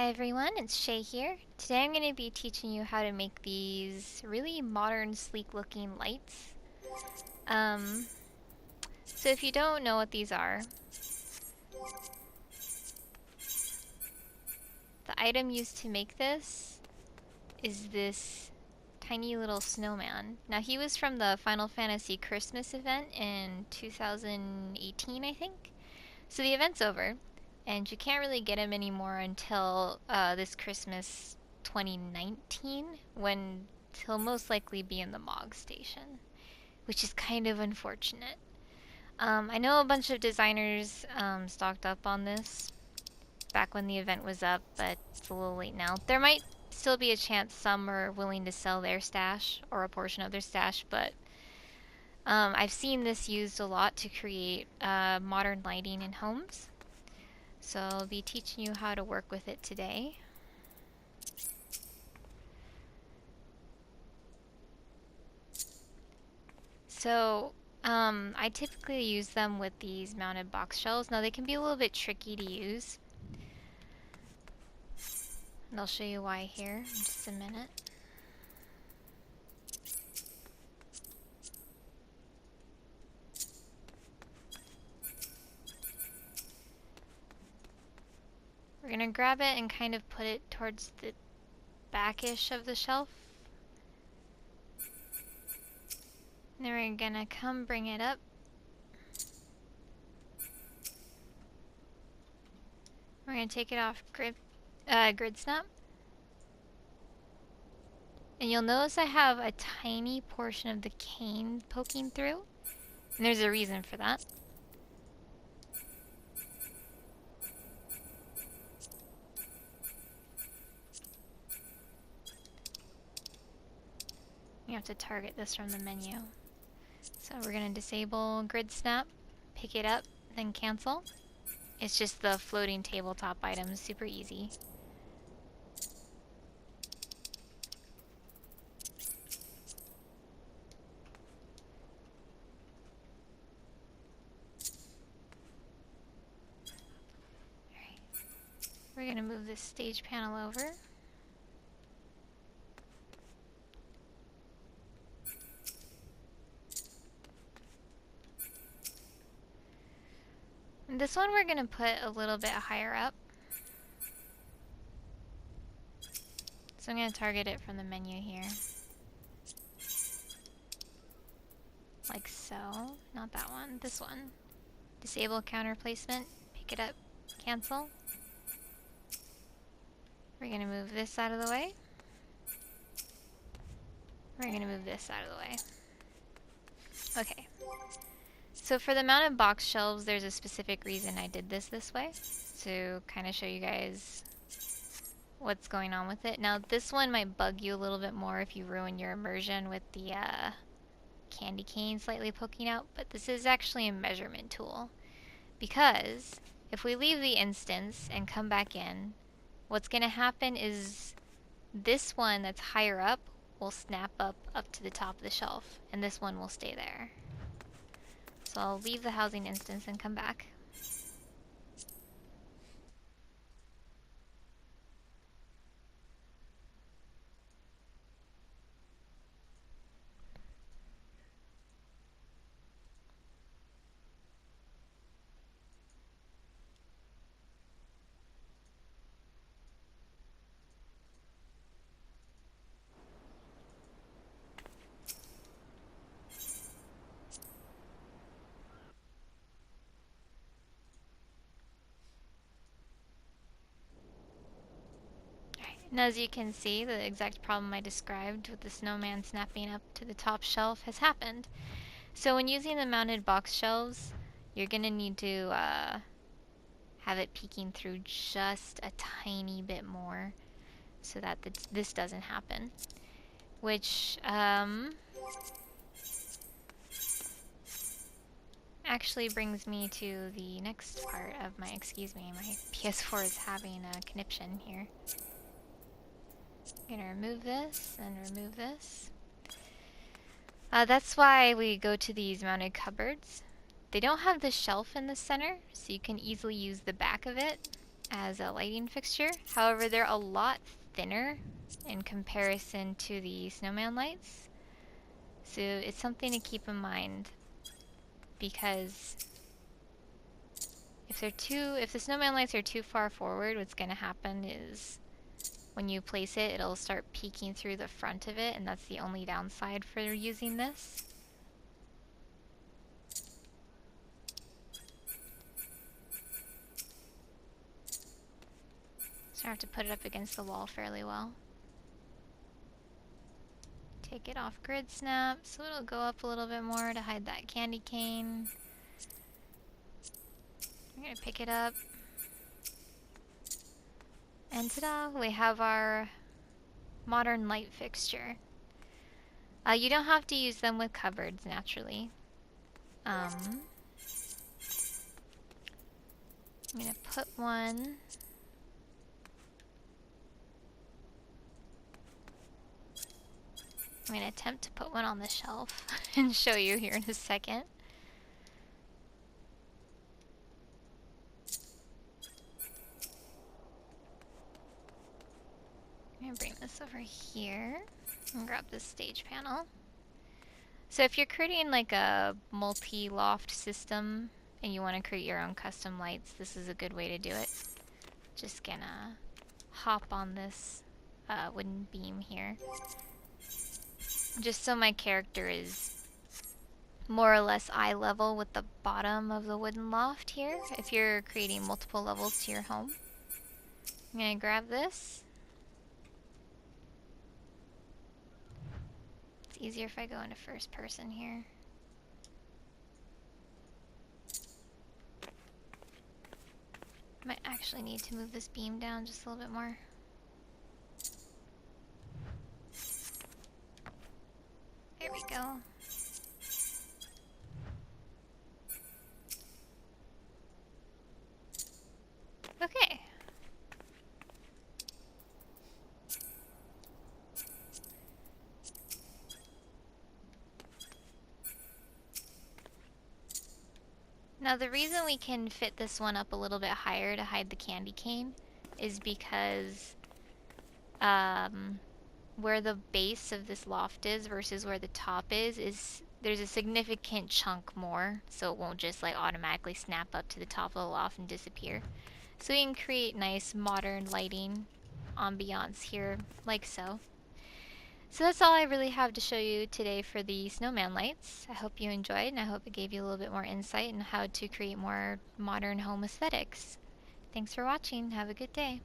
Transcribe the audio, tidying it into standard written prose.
Hi everyone, it's Shay here. Today I'm going to be teaching you how to make these really modern, sleek looking lights. So if you don't know what these are, the item used to make this is this tiny little snowman. Now he was from the Final Fantasy Christmas event in 2018, I think. So the event's over, and you can't really get him anymore until this Christmas 2019, when he'll most likely be in the MOG station, which is kind of unfortunate. I know a bunch of designers stocked up on this back when the event was up, but it's a little late now. There might still be a chance some are willing to sell their stash or a portion of their stash, but I've seen this used a lot to create modern lighting in homes. So I'll be teaching you how to work with it today. So I typically use them with these mounted box shelves. Now they can be a little bit tricky to use, and I'll show you why here in just a minute. We're going to grab it and kind of put it towards the backish of the shelf. And then we're going to come bring it up. We're going to take it off grid snap. And you'll notice I have a tiny portion of the cane poking through. And there's a reason for that. You have to target this from the menu. So we're going to disable grid snap, pick it up, then cancel. It's just the floating tabletop item, super easy. Alright. We're going to move this stage panel over. And this one we're going to put a little bit higher up. So I'm going to target it from the menu here. Like so. Not that one, this one. Disable counter placement, pick it up, cancel. We're going to move this out of the way. We're going to move this out of the way. Okay. So for the mounted box shelves, there's a specific reason I did this way, to kind of show you guys what's going on with it. Now this one might bug you a little bit more if you ruin your immersion with the candy cane slightly poking out, but this is actually a measurement tool. Because if we leave the instance and come back in, what's going to happen is this one that's higher up will snap up to the top of the shelf, and this one will stay there. So I'll leave the housing instance and come back. And as you can see, the exact problem I described with the snowman snapping up to the top shelf has happened. So when using the mounted box shelves, you're going to need to have it peeking through just a tiny bit more so that this doesn't happen. Which actually brings me to the next part of my, excuse me, my PS4 is having a conniption here. I'm gonna remove this and remove this. That's why we go to these mounted cupboards. They don't have the shelf in the center, so you can easily use the back of it as a lighting fixture. However, they're a lot thinner in comparison to the snowman lights. So it's something to keep in mind, because if the snowman lights are too far forward, what's going to happen is when you place it, it'll start peeking through the front of it, and that's the only downside for using this. So I have to put it up against the wall fairly well. Take it off grid snap, so it'll go up a little bit more to hide that candy cane. I'm gonna pick it up. And ta-da! We have our modern light fixture. You don't have to use them with cupboards, naturally. I'm gonna put one... I'm gonna attempt to put one on the shelf and show you here in a second. I'm gonna bring this over here and grab this stage panel. So if you're creating like a multi-loft system and you want to create your own custom lights, this is a good way to do it. Just gonna hop on this wooden beam here. Just so my character is more or less eye level with the bottom of the wooden loft here, if you're creating multiple levels to your home. I'm gonna grab this. It's easier if I go into first person here. Might actually need to move this beam down just a little bit more. There we go. Okay. Now the reason we can fit this one up a little bit higher to hide the candy cane is because where the base of this loft is versus where the top is there's a significant chunk more, so it won't just like automatically snap up to the top of the loft and disappear. So we can create nice modern lighting ambiance here, like so. So that's all I really have to show you today for the snowman lights. I hope you enjoyed, and I hope it gave you a little bit more insight on how to create more modern home aesthetics. Thanks for watching. Have a good day.